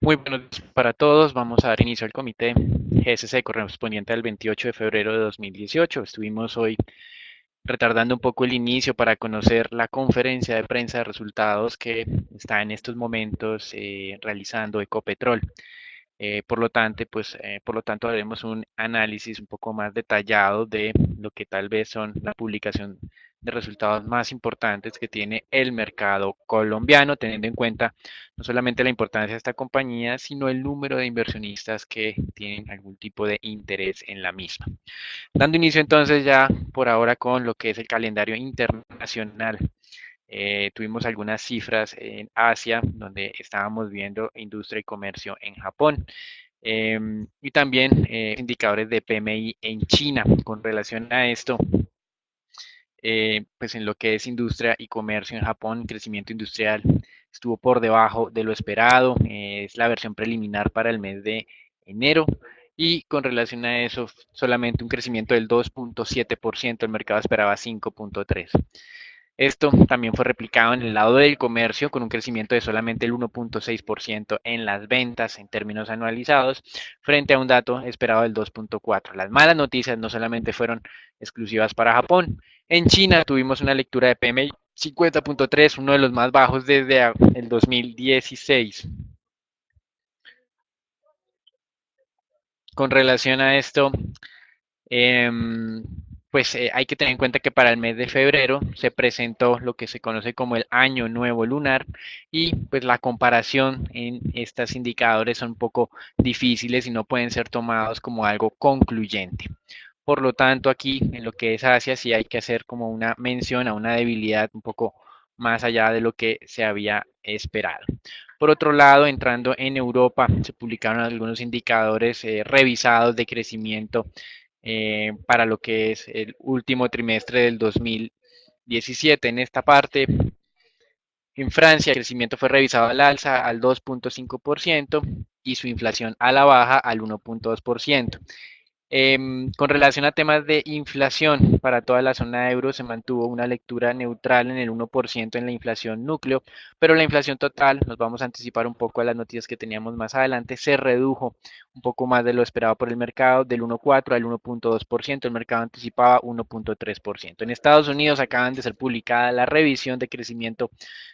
Muy buenos días para todos. Vamos a dar inicio al comité GSC correspondiente al 28 de febrero de 2018. Estuvimos hoy retardando un poco el inicio para conocer la conferencia de prensa de resultados que está en estos momentos realizando Ecopetrol. Por lo tanto, haremos un análisis un poco más detallado de lo que tal vez son la publicación de resultados más importantes que tiene el mercado colombiano, teniendo en cuenta no solamente la importancia de esta compañía, sino el número de inversionistas que tienen algún tipo de interés en la misma. Dando inicio entonces ya por ahora con lo que es el calendario internacional. Tuvimos algunas cifras en Asia, donde estábamos viendo industria y comercio en Japón. Y también indicadores de PMI en China. Con relación a esto, pues en lo que es industria y comercio en Japón, crecimiento industrial estuvo por debajo de lo esperado. Es la versión preliminar para el mes de enero. Y con relación a eso, solamente un crecimiento del 2.7%, el mercado esperaba 5.3%. Esto también fue replicado en el lado del comercio con un crecimiento de solamente el 1.6% en las ventas en términos anualizados frente a un dato esperado del 2.4%. Las malas noticias no solamente fueron exclusivas para Japón. En China tuvimos una lectura de PMI 50.3, uno de los más bajos desde el 2016. Con relación a esto, Eh, hay que tener en cuenta que para el mes de febrero se presentó lo que se conoce como el Año Nuevo Lunar y pues la comparación en estos indicadores son un poco difíciles y no pueden ser tomados como algo concluyente. Por lo tanto, aquí en lo que es Asia sí hay que hacer como una mención a una debilidad un poco más allá de lo que se había esperado. Por otro lado, entrando en Europa, se publicaron algunos indicadores revisados de crecimiento para lo que es el último trimestre del 2017. En esta parte, en Francia, el crecimiento fue revisado al alza al 2.5% y su inflación a la baja al 1.2%. Con relación a temas de inflación, para toda la zona euro se mantuvo una lectura neutral en el 1% en la inflación núcleo, pero la inflación total, nos vamos a anticipar un poco a las noticias que teníamos más adelante, se redujo un poco más de lo esperado por el mercado, del 1.4 al 1.2%, el mercado anticipaba 1.3%. En Estados Unidos acaban de ser publicada la revisión de crecimiento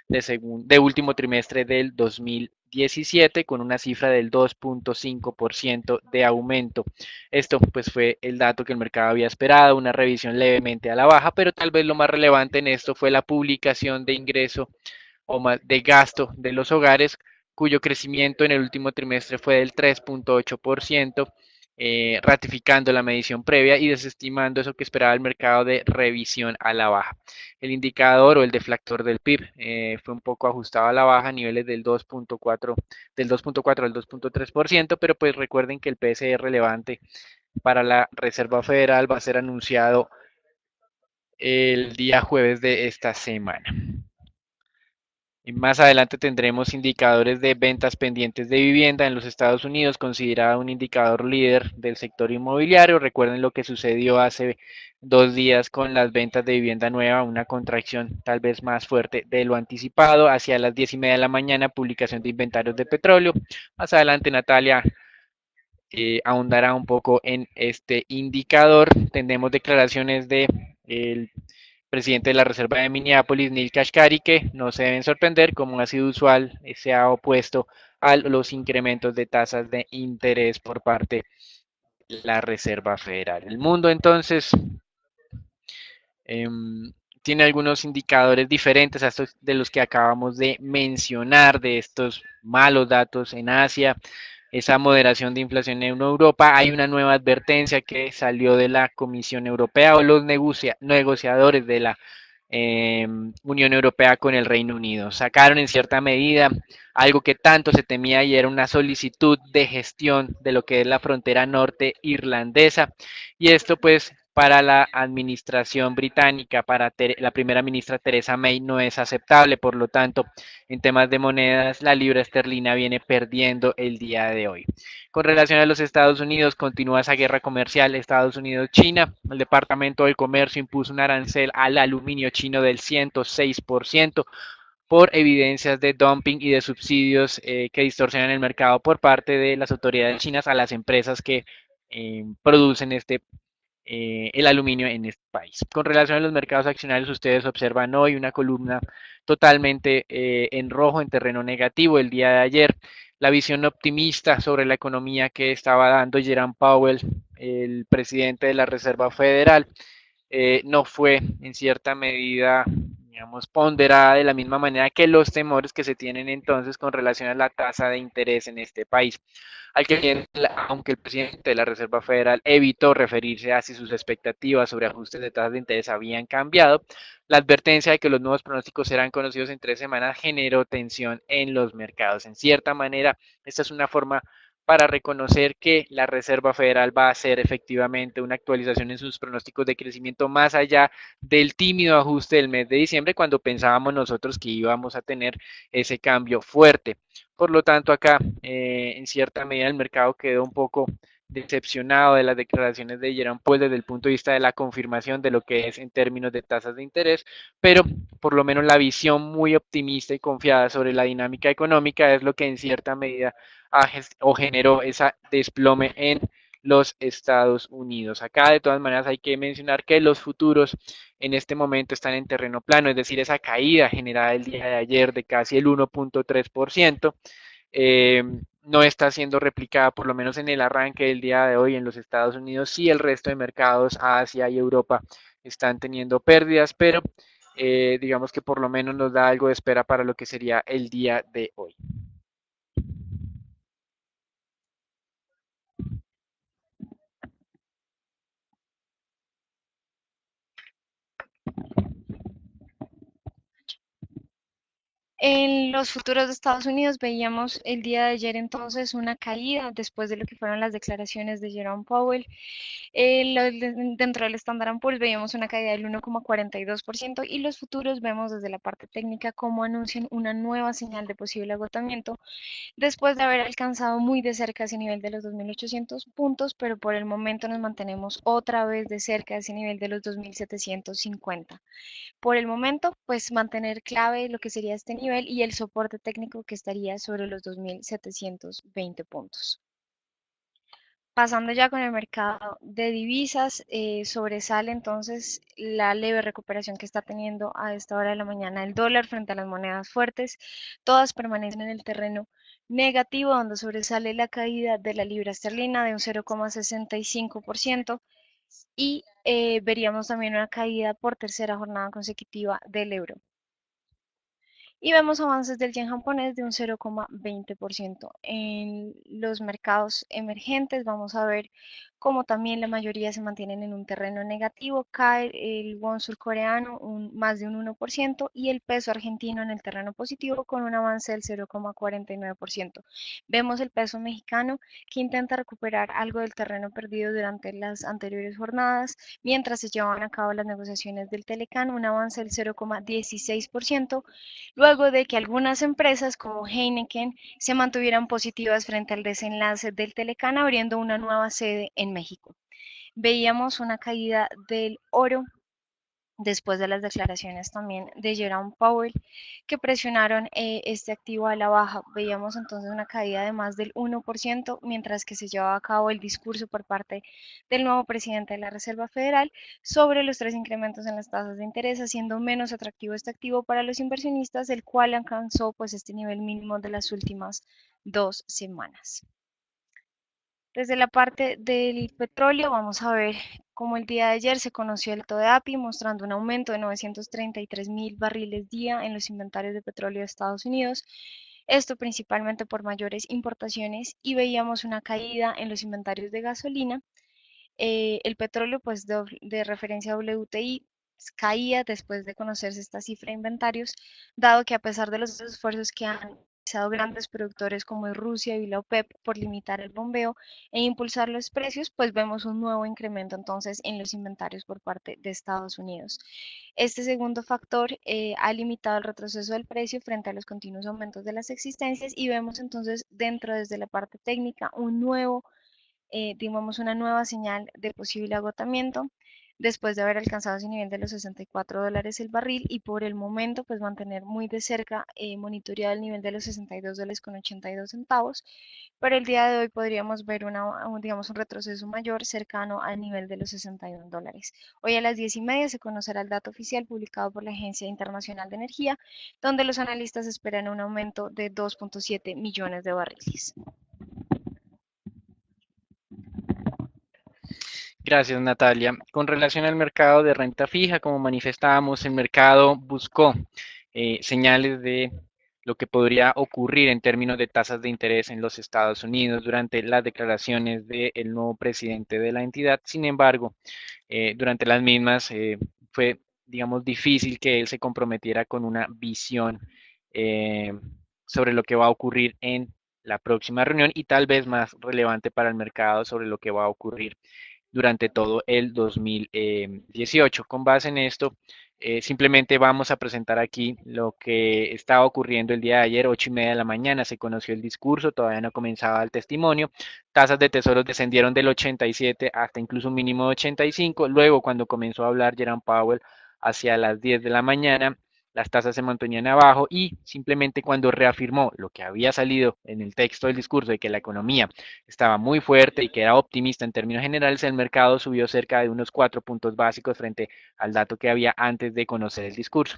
de último trimestre del 2017 con una cifra del 2.5% de aumento. Esto pues fue el dato que el mercado había esperado, una revisión levemente a la baja, pero tal vez lo más relevante en esto fue la publicación de ingreso o más de gasto de los hogares, cuyo crecimiento en el último trimestre fue del 3.8%, ratificando la medición previa y desestimando eso que esperaba el mercado de revisión a la baja. El indicador o el deflactor del PIB fue un poco ajustado a la baja a niveles del 2.4 al 2.3%, pero pues recuerden que el PSE relevante para la Reserva Federal va a ser anunciado el día jueves de esta semana. Y más adelante tendremos indicadores de ventas pendientes de vivienda en los Estados Unidos, considerado un indicador líder del sector inmobiliario. Recuerden lo que sucedió hace 2 días con las ventas de vivienda nueva, una contracción tal vez más fuerte de lo anticipado. Hacia las 10:30 de la mañana, publicación de inventarios de petróleo. Más adelante, Natalia ahondará un poco en este indicador. Tendremos declaraciones de el presidente de la Reserva de Minneapolis, Neil Kashkari, que no se deben sorprender, como ha sido usual, se ha opuesto a los incrementos de tasas de interés por parte de la Reserva Federal. El mundo entonces eh, tiene algunos indicadores diferentes a estos de los que acabamos de mencionar, de estos malos datos en Asia, esa moderación de inflación en Europa. Hay una nueva advertencia que salió de la Comisión Europea o los negociadores de la Unión Europea con el Reino Unido. Sacaron en cierta medida algo que tanto se temía y era una solicitud de gestión de lo que es la frontera norte irlandesa. Y esto pues para la administración británica, para la primera ministra Theresa May, no es aceptable. Por lo tanto, en temas de monedas, la libra esterlina viene perdiendo el día de hoy. Con relación a los Estados Unidos, continúa esa guerra comercial Estados Unidos-China. El Departamento del Comercio impuso un arancel al aluminio chino del 106%, por evidencias de dumping y de subsidios que distorsionan el mercado por parte de las autoridades chinas a las empresas que producen el aluminio en este país. Con relación a los mercados accionarios, ustedes observan hoy una columna totalmente en rojo, en terreno negativo. El día de ayer, la visión optimista sobre la economía que estaba dando Jerome Powell, el presidente de la Reserva Federal, no fue en cierta medida, digamos, ponderada de la misma manera que los temores que se tienen entonces con relación a la tasa de interés en este país. Aunque el presidente de la Reserva Federal evitó referirse a si sus expectativas sobre ajustes de tasas de interés habían cambiado, la advertencia de que los nuevos pronósticos serán conocidos en 3 semanas generó tensión en los mercados. En cierta manera, esta es una forma para reconocer que la Reserva Federal va a hacer efectivamente una actualización en sus pronósticos de crecimiento más allá del tímido ajuste del mes de diciembre, cuando pensábamos nosotros que íbamos a tener ese cambio fuerte. Por lo tanto, acá en cierta medida el mercado quedó un poco decepcionado de las declaraciones de Jerome Powell desde el punto de vista de la confirmación de lo que es en términos de tasas de interés, pero por lo menos la visión muy optimista y confiada sobre la dinámica económica es lo que en cierta medida o generó esa desplome en los Estados Unidos. Acá de todas maneras hay que mencionar que los futuros en este momento están en terreno plano, es decir, esa caída generada el día de ayer de casi el 1.3%, eh, no está siendo replicada por lo menos en el arranque del día de hoy en los Estados Unidos. Sí, el resto de mercados, Asia y Europa, están teniendo pérdidas, pero digamos que por lo menos nos da algo de espera para lo que sería el día de hoy. En los futuros de Estados Unidos veíamos el día de ayer entonces una caída después de lo que fueron las declaraciones de Jerome Powell. Dentro del Standard Poor's veíamos una caída del 1,42% y los futuros vemos desde la parte técnica cómo anuncian una nueva señal de posible agotamiento después de haber alcanzado muy de cerca ese nivel de los 2.800 puntos, pero por el momento nos mantenemos otra vez de cerca de ese nivel de los 2.750. Por el momento, pues mantener clave lo que sería este nivel y el soporte técnico que estaría sobre los 2.720 puntos. Pasando ya con el mercado de divisas, sobresale entonces la leve recuperación que está teniendo a esta hora de la mañana el dólar frente a las monedas fuertes. Todas permanecen en el terreno negativo, donde sobresale la caída de la libra esterlina de un 0,65% y veríamos también una caída por tercera jornada consecutiva del euro. Y vemos avances del yen japonés de un 0,20%. En los mercados emergentes vamos a ver cómo también la mayoría se mantienen en un terreno negativo. Cae el won surcoreano más de un 1% y el peso argentino en el terreno positivo con un avance del 0,49%. Vemos el peso mexicano que intenta recuperar algo del terreno perdido durante las anteriores jornadas mientras se llevan a cabo las negociaciones del Telecán, un avance del 0,16%, luego de que algunas empresas como Heineken se mantuvieran positivas frente al desenlace del Telecán, abriendo una nueva sede en México. Veíamos una caída del oro después de las declaraciones también de Jerome Powell, que presionaron este activo a la baja. Veíamos entonces una caída de más del 1%, mientras que se llevaba a cabo el discurso por parte del nuevo presidente de la Reserva Federal sobre los 3 incrementos en las tasas de interés, haciendo menos atractivo este activo para los inversionistas, el cual alcanzó pues este nivel mínimo de las últimas 2 semanas. Desde la parte del petróleo, vamos a ver cómo el día de ayer se conoció el TODEAPI, mostrando un aumento de 933.000 barriles día en los inventarios de petróleo de Estados Unidos. Esto principalmente por mayores importaciones y veíamos una caída en los inventarios de gasolina. El petróleo pues de referencia WTI caía después de conocerse esta cifra de inventarios, dado que a pesar de los esfuerzos que han realizado grandes productores como Rusia y la OPEP por limitar el bombeo e impulsar los precios, pues vemos un nuevo incremento entonces en los inventarios por parte de Estados Unidos. Este segundo factor ha limitado el retroceso del precio frente a los continuos aumentos de las existencias y vemos entonces dentro desde la parte técnica un nuevo, digamos, una nueva señal de posible agotamiento. después de haber alcanzado ese nivel de los $64 el barril y por el momento pues mantener muy de cerca monitoreado el nivel de los $62.82, pero el día de hoy podríamos ver digamos, un retroceso mayor cercano al nivel de los $61. Hoy a las 10:30 se conocerá el dato oficial publicado por la Agencia Internacional de Energía, donde los analistas esperan un aumento de 2.7 millones de barriles. Gracias, Natalia. Con relación al mercado de renta fija, como manifestábamos, el mercado buscó señales de lo que podría ocurrir en términos de tasas de interés en los Estados Unidos durante las declaraciones del nuevo presidente de la entidad. Sin embargo, durante las mismas fue, digamos, difícil que él se comprometiera con una visión eh, sobre lo que va a ocurrir en la próxima reunión y tal vez más relevante para el mercado sobre lo que va a ocurrir durante todo el 2018. Con base en esto, simplemente vamos a presentar aquí lo que estaba ocurriendo el día de ayer, 8:30 de la mañana, se conoció el discurso, todavía no comenzaba el testimonio, tasas de tesoros descendieron del 87 hasta incluso un mínimo de 85, luego cuando comenzó a hablar Jerome Powell hacia las 10 de la mañana, las tasas se mantenían abajo y simplemente cuando reafirmó lo que había salido en el texto del discurso de que la economía estaba muy fuerte y que era optimista en términos generales, el mercado subió cerca de unos 4 puntos básicos frente al dato que había antes de conocer el discurso.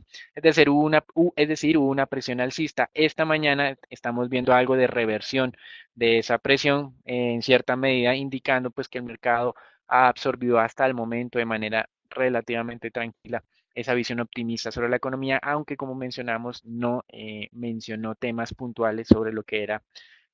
Hubo una presión alcista. Esta mañana estamos viendo algo de reversión de esa presión, en cierta medida indicando pues que el mercado ha absorbido hasta el momento de manera relativamente tranquila esa visión optimista sobre la economía, aunque como mencionamos no mencionó temas puntuales sobre lo que era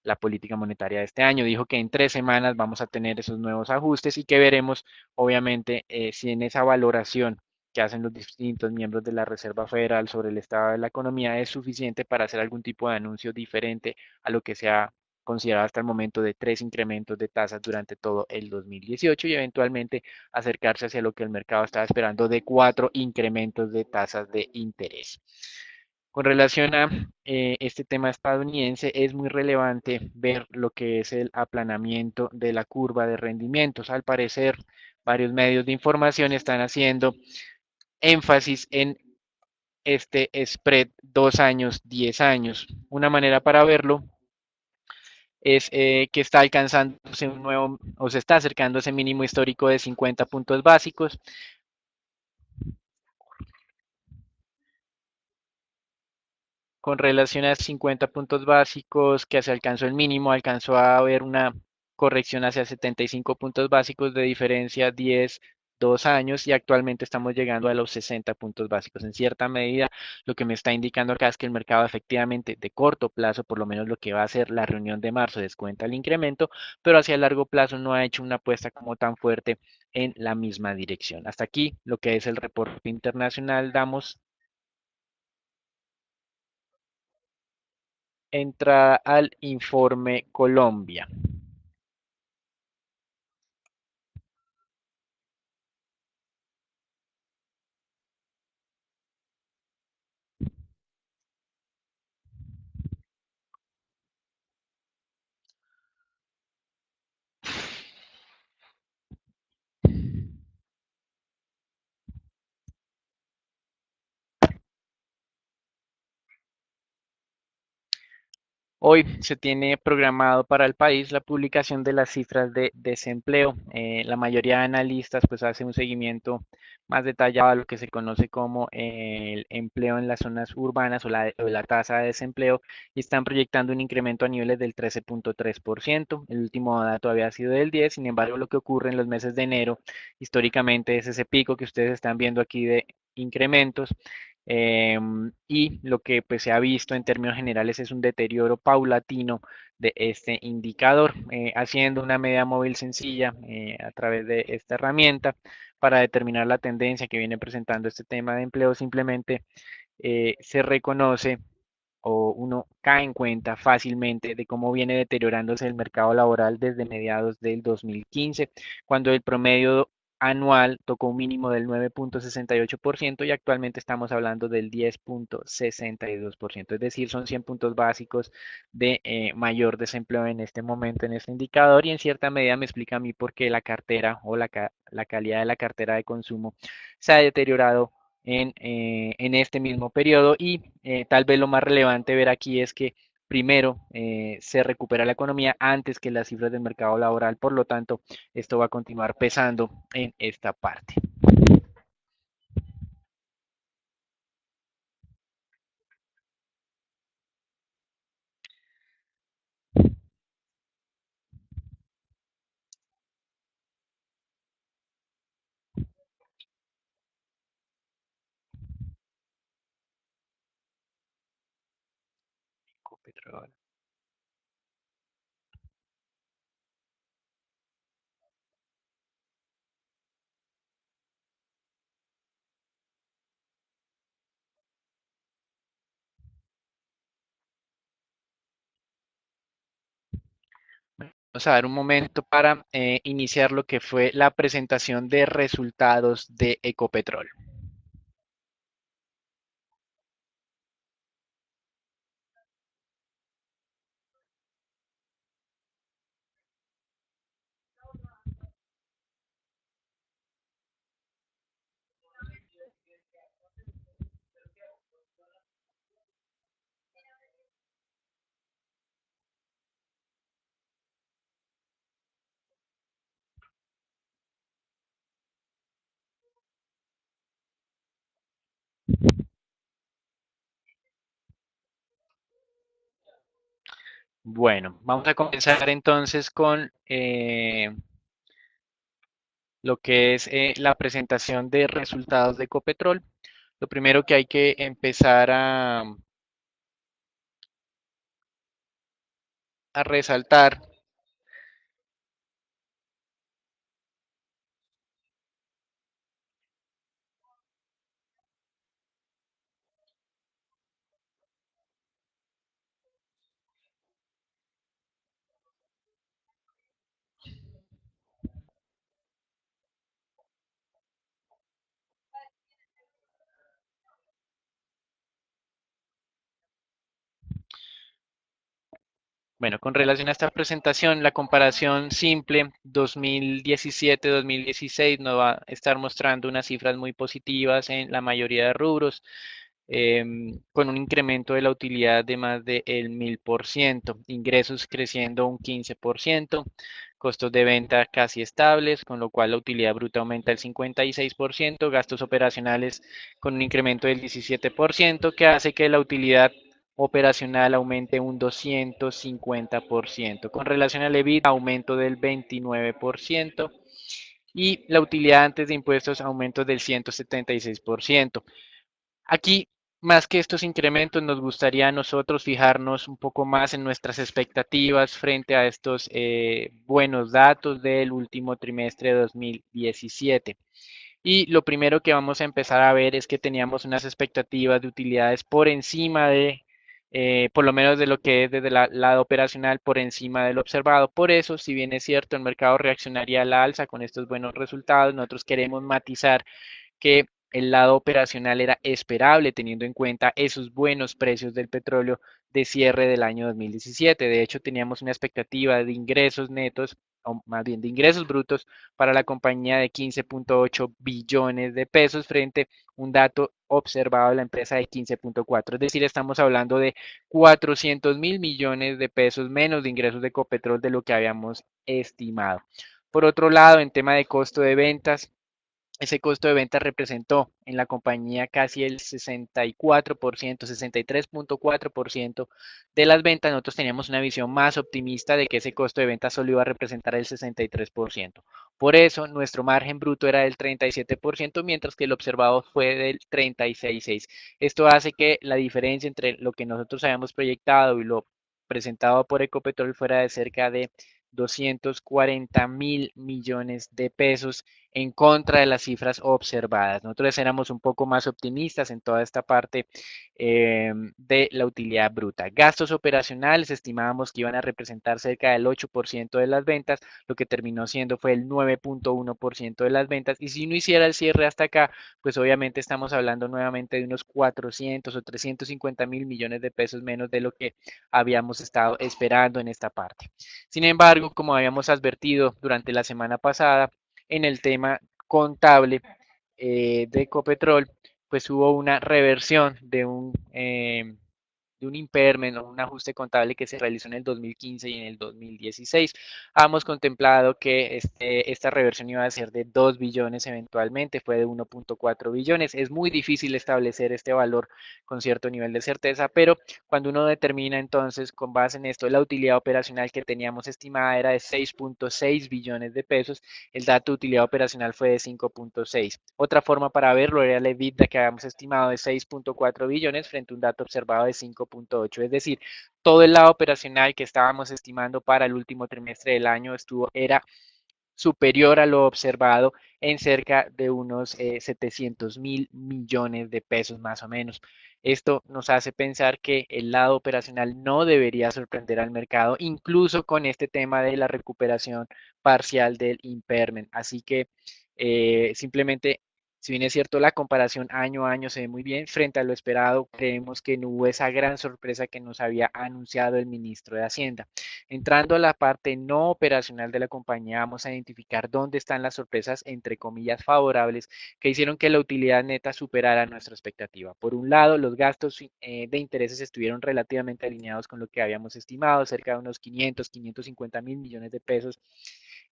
la política monetaria de este año. Dijo que en 3 semanas vamos a tener esos nuevos ajustes y que veremos, obviamente, si en esa valoración que hacen los distintos miembros de la Reserva Federal sobre el estado de la economía es suficiente para hacer algún tipo de anuncio diferente a lo que se ha considerado hasta el momento de 3 incrementos de tasas durante todo el 2018 y eventualmente acercarse hacia lo que el mercado estaba esperando de 4 incrementos de tasas de interés. Con relación a este tema estadounidense, es muy relevante ver lo que es el aplanamiento de la curva de rendimientos. Al parecer, varios medios de información están haciendo énfasis en este spread 2 años, 10 años. Una manera para verlo es que está alcanzándose un nuevo, o se está acercando a ese mínimo histórico de 50 puntos básicos. Con relación a 50 puntos básicos que se alcanzó el mínimo, alcanzó a haber una corrección hacia 75 puntos básicos de diferencia 10, 2 años y actualmente estamos llegando a los 60 puntos básicos. En cierta medida, lo que me está indicando acá es que el mercado efectivamente de corto plazo, por lo menos lo que va a ser la reunión de marzo, descuenta el incremento, pero hacia largo plazo no ha hecho una apuesta como tan fuerte en la misma dirección. Hasta aquí lo que es el reporte internacional. Damos entrada al informe Colombia. Hoy se tiene programado para el país la publicación de las cifras de desempleo. La mayoría de analistas pues hace un seguimiento más detallado a lo que se conoce como el empleo en las zonas urbanas o la tasa de desempleo y están proyectando un incremento a niveles del 13.3%. El último dato había sido del 10, sin embargo lo que ocurre en los meses de enero históricamente es ese pico que ustedes están viendo aquí de incrementos. Y lo que pues se ha visto en términos generales es un deterioro paulatino de este indicador, haciendo una media móvil sencilla a través de esta herramienta para determinar la tendencia que viene presentando este tema de empleo. Simplemente se reconoce o uno cae en cuenta fácilmente de cómo viene deteriorándose el mercado laboral desde mediados del 2015, cuando el promedio anual tocó un mínimo del 9,68% y actualmente estamos hablando del 10,62%. Es decir, son 100 puntos básicos de mayor desempleo en este momento en este indicador y en cierta medida me explica a mí por qué la cartera o la calidad de la cartera de consumo se ha deteriorado en este mismo periodo y tal vez lo más relevante ver aquí es que primero se recupera la economía antes que las cifras del mercado laboral, por lo tanto, esto va a continuar pesando en esta parte. Ecopetrol. Vamos a dar un momento para iniciar lo que fue la presentación de resultados de Ecopetrol. Bueno, vamos a comenzar entonces con lo que es la presentación de resultados de Ecopetrol. Lo primero que hay que empezar a resaltar. Bueno, con relación a esta presentación, la comparación simple 2017-2016 nos va a estar mostrando unas cifras muy positivas en la mayoría de rubros, con un incremento de la utilidad de más del 1000%, ingresos creciendo un 15%, costos de venta casi estables, con lo cual la utilidad bruta aumenta el 56%, gastos operacionales con un incremento del 17%, que hace que la utilidad operacional aumente un 250%. Con relación al EBITDA, aumento del 29% y la utilidad antes de impuestos, aumento del 176%. Aquí, más que estos incrementos, nos gustaría a nosotros fijarnos un poco más en nuestras expectativas frente a estos buenos datos del último trimestre de 2017. Y lo primero que vamos a empezar a ver es que teníamos unas expectativas de utilidades por encima de, por lo menos de lo que es desde el lado operacional, por encima de lo observado. Por eso, si bien es cierto, el mercado reaccionaría a la alza con estos buenos resultados, nosotros queremos matizar que el lado operacional era esperable teniendo en cuenta esos buenos precios del petróleo de cierre del año 2017. De hecho, teníamos una expectativa de ingresos netos, o más bien de ingresos brutos para la compañía de 15,8 billones de pesos frente a un dato observado de la empresa de 15,4. Es decir, estamos hablando de 400.000 millones de pesos menos de ingresos de Ecopetrol de lo que habíamos estimado. Por otro lado, en tema de costo de ventas, ese costo de venta representó en la compañía casi el 64%, 63,4% de las ventas. Nosotros teníamos una visión más optimista de que ese costo de venta solo iba a representar el 63%. Por eso nuestro margen bruto era del 37%, mientras que el observado fue del 36,6%. Esto hace que la diferencia entre lo que nosotros habíamos proyectado y lo presentado por Ecopetrol fuera de cerca de 240.000 millones de pesos en contra de las cifras observadas. Nosotros éramos un poco más optimistas en toda esta parte de la utilidad bruta. Gastos operacionales estimábamos que iban a representar cerca del 8% de las ventas, lo que terminó siendo fue el 9.1% de las ventas. Y si no hiciera el cierre hasta acá, pues obviamente estamos hablando nuevamente de unos 400 o 350.000 millones de pesos menos de lo que habíamos estado esperando en esta parte. Sin embargo, como habíamos advertido durante la semana pasada, en el tema contable de Ecopetrol, pues hubo una reversión de un impairment o un ajuste contable que se realizó en el 2015 y en el 2016. Hemos contemplado que esta reversión iba a ser de 2 billones eventualmente, fue de 1.4 billones. Es muy difícil establecer este valor con cierto nivel de certeza, pero cuando uno determina entonces con base en esto la utilidad operacional que teníamos estimada era de 6.6 billones de pesos, el dato de utilidad operacional fue de 5.6. Otra forma para verlo era el EBITDA que habíamos estimado de 6.4 billones frente a un dato observado de 5.8. Es decir, todo el lado operacional que estábamos estimando para el último trimestre del año era superior a lo observado en cerca de unos 700.000 millones de pesos más o menos. Esto nos hace pensar que el lado operacional no debería sorprender al mercado, incluso con este tema de la recuperación parcial del impairment. Así que simplemente, si bien es cierto, la comparación año a año se ve muy bien, frente a lo esperado, creemos que no hubo esa gran sorpresa que nos había anunciado el ministro de Hacienda. Entrando a la parte no operacional de la compañía, vamos a identificar dónde están las sorpresas, entre comillas, favorables que hicieron que la utilidad neta superara nuestra expectativa. Por un lado, los gastos de intereses estuvieron relativamente alineados con lo que habíamos estimado, cerca de unos 550.000 millones de pesos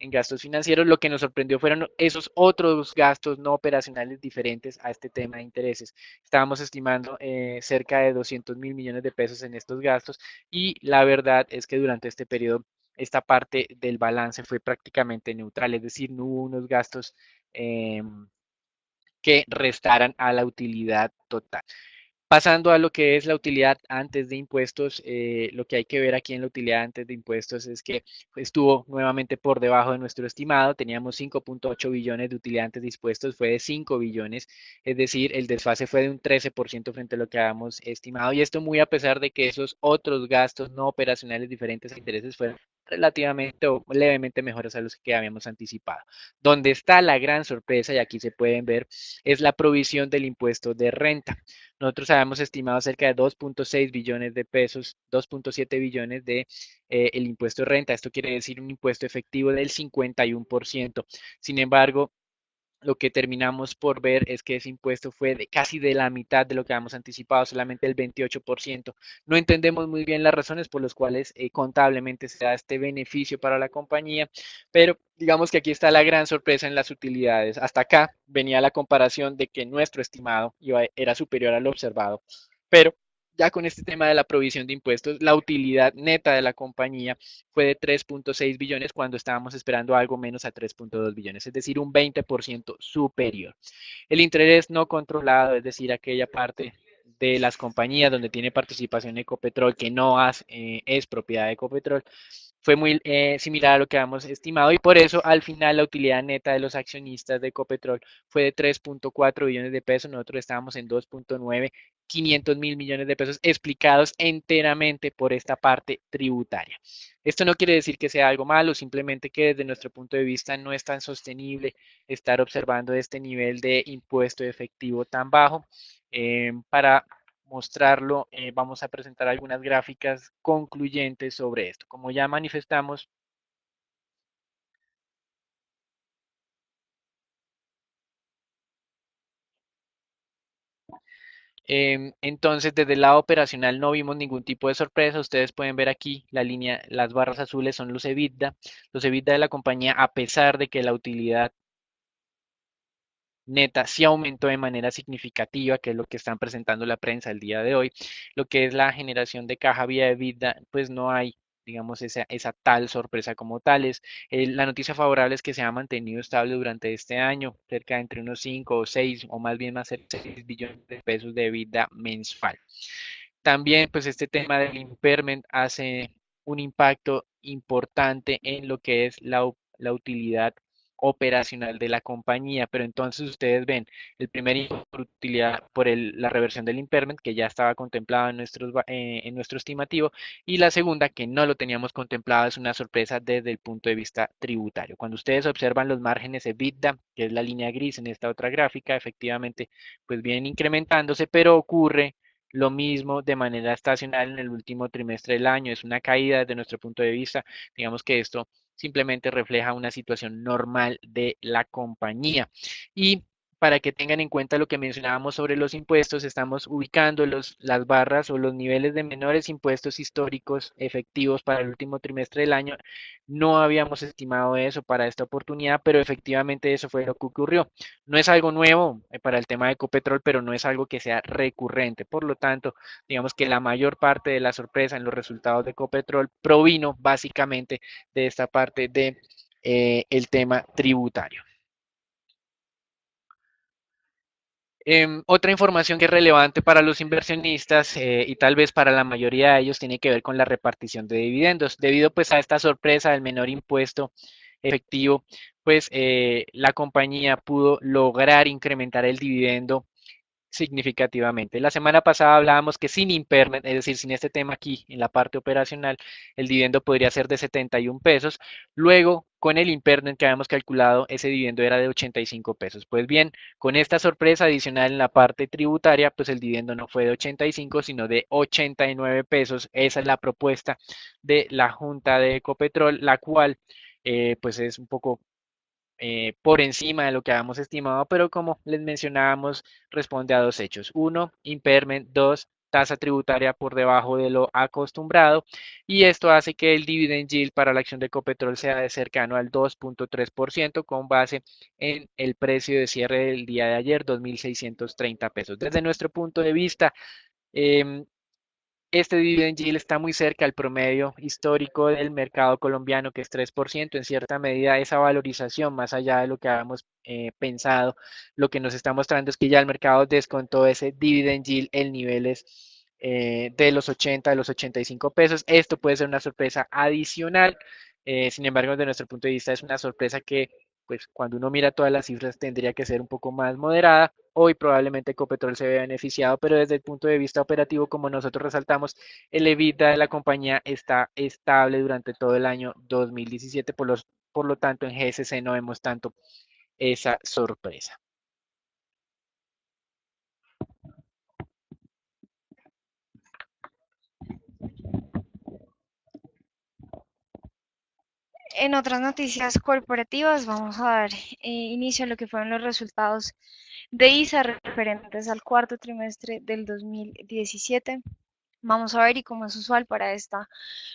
en gastos financieros. Lo que nos sorprendió fueron esos otros gastos no operacionales diferentes a este tema de intereses. Estábamos estimando cerca de 200.000 millones de pesos en estos gastos y la verdad es que durante este periodo esta parte del balance fue prácticamente neutral, es decir, no hubo unos gastos eh, que restaran a la utilidad total. Pasando a lo que es la utilidad antes de impuestos, lo que hay que ver aquí en la utilidad antes de impuestos es que estuvo nuevamente por debajo de nuestro estimado. Teníamos 5.8 billones de utilidad antes de impuestos, fue de 5 billones, es decir, el desfase fue de un 13% frente a lo que habíamos estimado. Y esto muy a pesar de que esos otros gastos no operacionales diferentes a intereses fueron relativamente o levemente mejores a los que habíamos anticipado. Donde está la gran sorpresa, y aquí se pueden ver, es la provisión del impuesto de renta. Nosotros habíamos estimado cerca de 2.6 billones de pesos, 2.7 billones de el impuesto de renta. Esto quiere decir un impuesto efectivo del 51%. Sin embargo, lo que terminamos por ver es que ese impuesto fue de casi de la mitad de lo que habíamos anticipado, solamente el 28%. No entendemos muy bien las razones por las cuales contablemente se da este beneficio para la compañía, pero digamos que aquí está la gran sorpresa en las utilidades. Hasta acá venía la comparación de que nuestro estimado era superior al observado, pero ya con este tema de la provisión de impuestos, la utilidad neta de la compañía fue de 3.6 billones cuando estábamos esperando algo menos a 3.2 billones, es decir, un 20% superior. El interés no controlado, es decir, aquella parte de las compañías donde tiene participación Ecopetrol que no es propiedad de Ecopetrol, fue muy similar a lo que habíamos estimado y por eso al final la utilidad neta de los accionistas de Ecopetrol fue de 3.4 billones de pesos, nosotros estábamos en 2.9, 500.000 millones de pesos explicados enteramente por esta parte tributaria. Esto no quiere decir que sea algo malo, simplemente que desde nuestro punto de vista no es tan sostenible estar observando este nivel de impuesto efectivo tan bajo. Para mostrarlo, vamos a presentar algunas gráficas concluyentes sobre esto. Como ya manifestamos, entonces desde el lado operacional no vimos ningún tipo de sorpresa. Ustedes pueden ver aquí la línea, las barras azules son los EBITDA. Los EBITDA de la compañía, a pesar de que la utilidad neta sí aumentó de manera significativa, que es lo que están presentando la prensa el día de hoy. Lo que es la generación de caja vía EBITDA, pues no hay, digamos, esa tal sorpresa como tales. La noticia favorable es que se ha mantenido estable durante este año, cerca de entre unos 5 o 6, o más bien más cerca de 6 billones de pesos de EBITDA mensual. También, pues este tema del impairment hace un impacto importante en lo que es la utilidad operacional de la compañía, pero entonces ustedes ven el primer impuesto por utilidad por la reversión del impairment que ya estaba contemplado en nuestro estimativo, y la segunda que no lo teníamos contemplado, es una sorpresa desde el punto de vista tributario. Cuando ustedes observan los márgenes EBITDA, que es la línea gris en esta otra gráfica, efectivamente pues vienen incrementándose, pero ocurre lo mismo de manera estacional en el último trimestre del año. Es una caída desde nuestro punto de vista. Digamos que esto simplemente refleja una situación normal de la compañía. Y para que tengan en cuenta lo que mencionábamos sobre los impuestos, estamos ubicando las barras o los niveles de menores impuestos históricos efectivos para el último trimestre del año. No habíamos estimado eso para esta oportunidad, pero efectivamente eso fue lo que ocurrió. No es algo nuevo para el tema de Ecopetrol, pero no es algo que sea recurrente. Por lo tanto, digamos que la mayor parte de la sorpresa en los resultados de Ecopetrol provino básicamente de esta parte de el tema tributario. Otra información que es relevante para los inversionistas y tal vez para la mayoría de ellos tiene que ver con la repartición de dividendos. Debido pues a esta sorpresa del menor impuesto efectivo, pues la compañía pudo lograr incrementar el dividendo significativamente. La semana pasada hablábamos que sin impairment, es decir, sin este tema aquí en la parte operacional, el dividendo podría ser de 71 pesos. Luego, con el impairment que habíamos calculado, ese dividendo era de 85 pesos. Pues bien, con esta sorpresa adicional en la parte tributaria, pues el dividendo no fue de 85, sino de 89 pesos. Esa es la propuesta de la Junta de Ecopetrol, la cual pues es un poco por encima de lo que habíamos estimado, pero como les mencionábamos, responde a dos hechos. Uno, impairment. Dos, tasa tributaria por debajo de lo acostumbrado, y esto hace que el dividend yield para la acción de Ecopetrol sea de cercano al 2.3% con base en el precio de cierre del día de ayer, 2.630 pesos. Desde nuestro punto de vista, eh, este dividend yield está muy cerca al promedio histórico del mercado colombiano, que es 3%. En cierta medida, esa valorización, más allá de lo que habíamos pensado, lo que nos está mostrando es que ya el mercado descontó ese dividend yield en niveles de los 80, de los 85 pesos. Esto puede ser una sorpresa adicional. Sin embargo, desde nuestro punto de vista, es una sorpresa que, pues, cuando uno mira todas las cifras, tendría que ser un poco más moderada. Hoy probablemente Ecopetrol se vea beneficiado, pero desde el punto de vista operativo, como nosotros resaltamos, el EBITDA de la compañía está estable durante todo el año 2017, por lo tanto en GSC no vemos tanto esa sorpresa. En otras noticias corporativas, vamos a dar inicio a lo que fueron los resultados de ISA referentes al cuarto trimestre del 2017. Vamos a ver, y como es usual para esta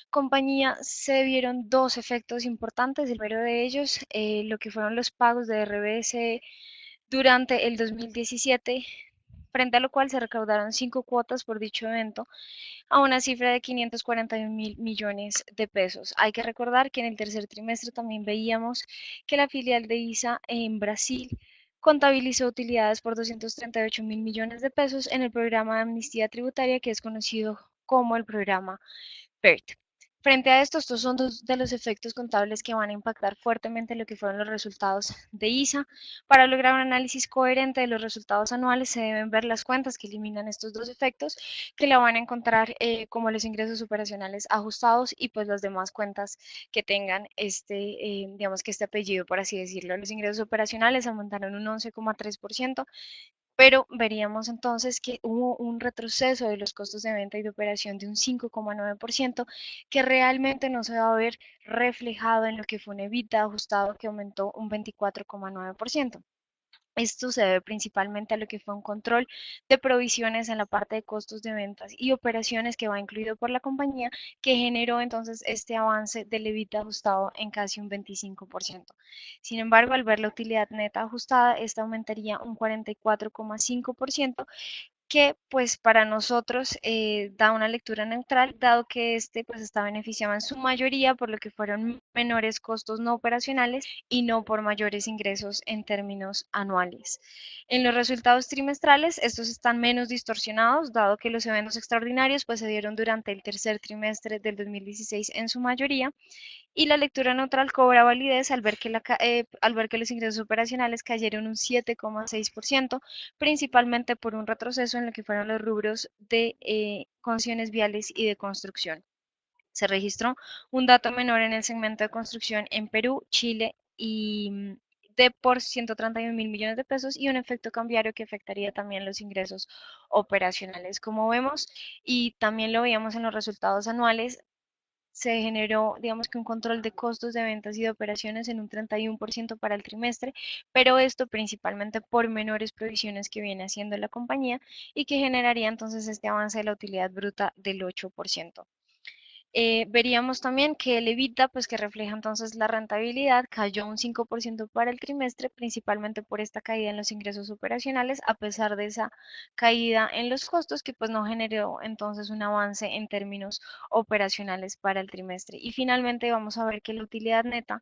compañía, se vieron dos efectos importantes. El primero de ellos, lo que fueron los pagos de RBS durante el 2017, frente a lo cual se recaudaron 5 cuotas por dicho evento, a una cifra de 541.000 millones de pesos. Hay que recordar que en el tercer trimestre también veíamos que la filial de ISA en Brasil contabilizó utilidades por 238.000 millones de pesos en el programa de amnistía tributaria que es conocido como el programa PERT. Frente a esto, estos son dos de los efectos contables que van a impactar fuertemente lo que fueron los resultados de ISA. Para lograr un análisis coherente de los resultados anuales, se deben ver las cuentas que eliminan estos dos efectos, que la van a encontrar como los ingresos operacionales ajustados y pues las demás cuentas que tengan digamos que este apellido, por así decirlo. Los ingresos operacionales aumentaron un 11,3%, pero veríamos entonces que hubo un retroceso de los costos de venta y de operación de un 5,9%, que realmente no se va a ver reflejado en lo que fue un EBITDA ajustado que aumentó un 24,9%. Esto se debe principalmente a lo que fue un control de provisiones en la parte de costos de ventas y operaciones que va incluido por la compañía, que generó entonces este avance del EBITDA ajustado en casi un 25%. Sin embargo, al ver la utilidad neta ajustada, esta aumentaría un 44,5%, que pues para nosotros da una lectura neutral, dado que este pues está beneficiado en su mayoría por lo que fueron menores costos no operacionales y no por mayores ingresos en términos anuales. En los resultados trimestrales, estos están menos distorsionados, dado que los eventos extraordinarios pues se dieron durante el tercer trimestre del 2016 en su mayoría, Y la lectura neutral cobra validez al ver que los ingresos operacionales cayeron un 7,6%, principalmente por un retroceso en lo que fueron los rubros de concesiones viales y de construcción. Se registró un dato menor en el segmento de construcción en Perú, Chile y de por 131.000 millones de pesos y un efecto cambiario que afectaría también los ingresos operacionales. Como vemos, y también lo veíamos en los resultados anuales, se generó, digamos que un control de costos de ventas y de operaciones en un 31% para el trimestre, pero esto principalmente por menores provisiones que viene haciendo la compañía y que generaría entonces este avance de la utilidad bruta del 8%. Veríamos también que el EBITDA, pues que refleja entonces la rentabilidad, cayó un 5% para el trimestre, principalmente por esta caída en los ingresos operacionales, a pesar de esa caída en los costos que pues no generó entonces un avance en términos operacionales para el trimestre. Y finalmente vamos a ver que la utilidad neta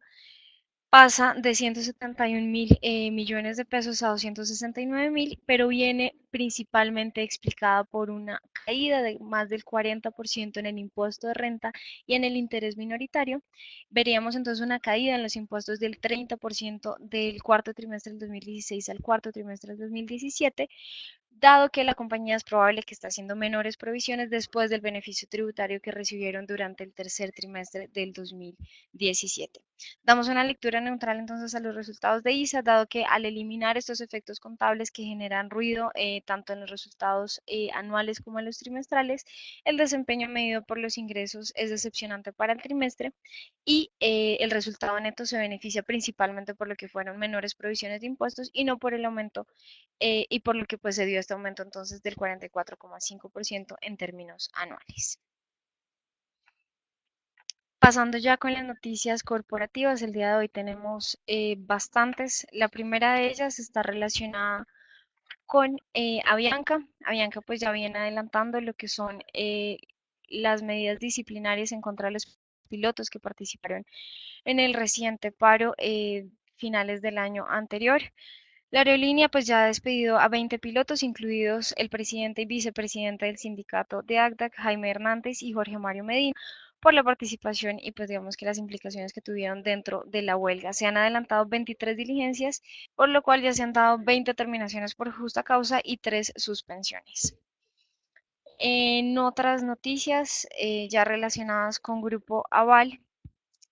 pasa de 171.000 millones de pesos a 269.000, pero viene principalmente explicada por una caída de más del 40% en el impuesto de renta y en el interés minoritario. Veríamos entonces una caída en los impuestos del 30% del cuarto trimestre del 2016 al cuarto trimestre del 2017, dado que la compañía es probable que está haciendo menores provisiones después del beneficio tributario que recibieron durante el tercer trimestre del 2017. Damos una lectura neutral entonces a los resultados de ISA, dado que al eliminar estos efectos contables que generan ruido tanto en los resultados anuales como en los trimestrales, el desempeño medido por los ingresos es decepcionante para el trimestre y el resultado neto se beneficia principalmente por lo que fueron menores provisiones de impuestos y no por el aumento y por lo que pues se dio este aumento entonces del 44,5% en términos anuales. Pasando ya con las noticias corporativas, el día de hoy tenemos bastantes. La primera de ellas está relacionada con Avianca. Avianca pues ya viene adelantando lo que son las medidas disciplinarias en contra de los pilotos que participaron en el reciente paro finales del año anterior. La aerolínea pues ya ha despedido a 20 pilotos, incluidos el presidente y vicepresidente del sindicato de ACDAC, Jaime Hernández y Jorge Mario Medina, por la participación y pues digamos que las implicaciones que tuvieron dentro de la huelga. Se han adelantado 23 diligencias, por lo cual ya se han dado 20 terminaciones por justa causa y 3 suspensiones. En otras noticias ya relacionadas con Grupo Aval,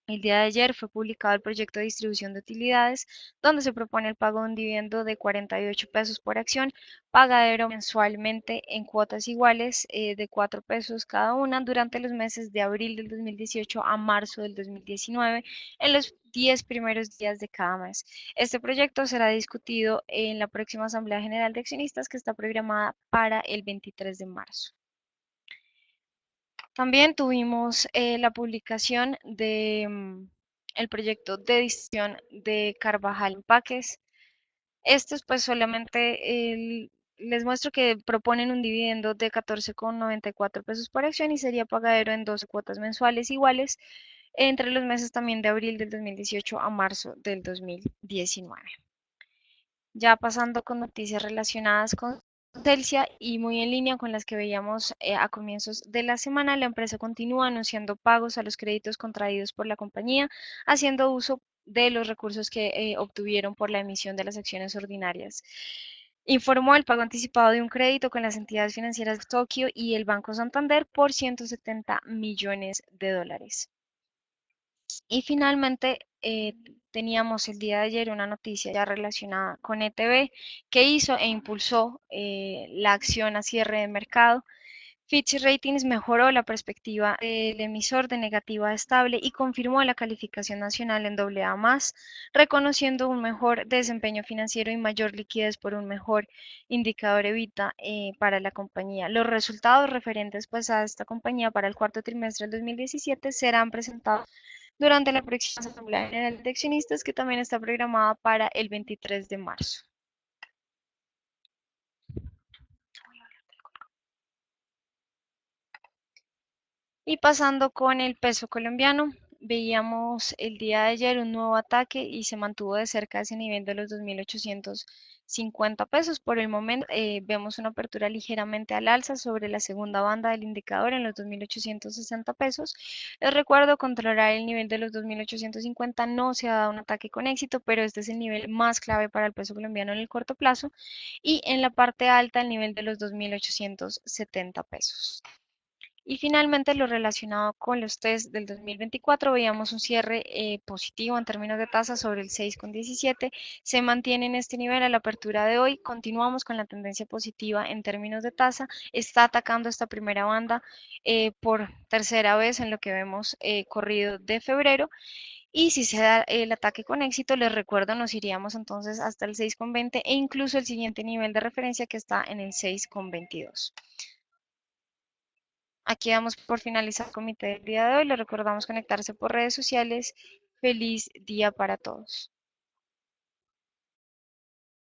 el día de ayer fue publicado el proyecto de distribución de utilidades, donde se propone el pago de un dividendo de 48 pesos por acción, pagadero mensualmente en cuotas iguales de 4 pesos cada una durante los meses de abril del 2018 a marzo del 2019, en los 10 primeros días de cada mes. Este proyecto será discutido en la próxima Asamblea General de Accionistas, que está programada para el 23 de marzo. También tuvimos la publicación de el proyecto de edición de Carvajal Empaques. Estos pues solamente les muestro que proponen un dividendo de 14,94 pesos por acción y sería pagadero en 12 cuotas mensuales iguales entre los meses también de abril del 2018 a marzo del 2019. Ya pasando con noticias relacionadas con Telsia y muy en línea con las que veíamos a comienzos de la semana, la empresa continúa anunciando pagos a los créditos contraídos por la compañía, haciendo uso de los recursos que obtuvieron por la emisión de las acciones ordinarias. Informó el pago anticipado de un crédito con las entidades financieras de Tokio y el Banco Santander por 170 millones de dólares. Y finalmente teníamos el día de ayer una noticia ya relacionada con ETB que hizo e impulsó la acción a cierre de mercado. Fitch Ratings mejoró la perspectiva del emisor de negativa a estable y confirmó la calificación nacional en AA+, reconociendo un mejor desempeño financiero y mayor liquidez por un mejor indicador EBITDA para la compañía. Los resultados referentes pues a esta compañía para el cuarto trimestre del 2017 serán presentados durante la próxima Asamblea General de Accionistas, que también está programada para el 23 de marzo. Y pasando con el peso colombiano, veíamos el día de ayer un nuevo ataque y se mantuvo de cerca ese nivel de los 2.850 pesos. Por el momento vemos una apertura ligeramente al alza sobre la segunda banda del indicador en los 2.860 pesos. Les recuerdo, controlar el nivel de los 2.850 no se ha dado un ataque con éxito, pero este es el nivel más clave para el peso colombiano en el corto plazo, y en la parte alta el nivel de los 2.870 pesos. Y finalmente, lo relacionado con los test del 2024, veíamos un cierre positivo en términos de tasa sobre el 6,17. Se mantiene en este nivel a la apertura de hoy. Continuamos con la tendencia positiva en términos de tasa. Está atacando esta primera banda por tercera vez en lo que vemos corrido de febrero. Y si se da el ataque con éxito, les recuerdo, nos iríamos entonces hasta el 6,20 e incluso el siguiente nivel de referencia que está en el 6,22. Aquí damos por finalizar el comité del día de hoy. Les recordamos conectarse por redes sociales. Feliz día para todos.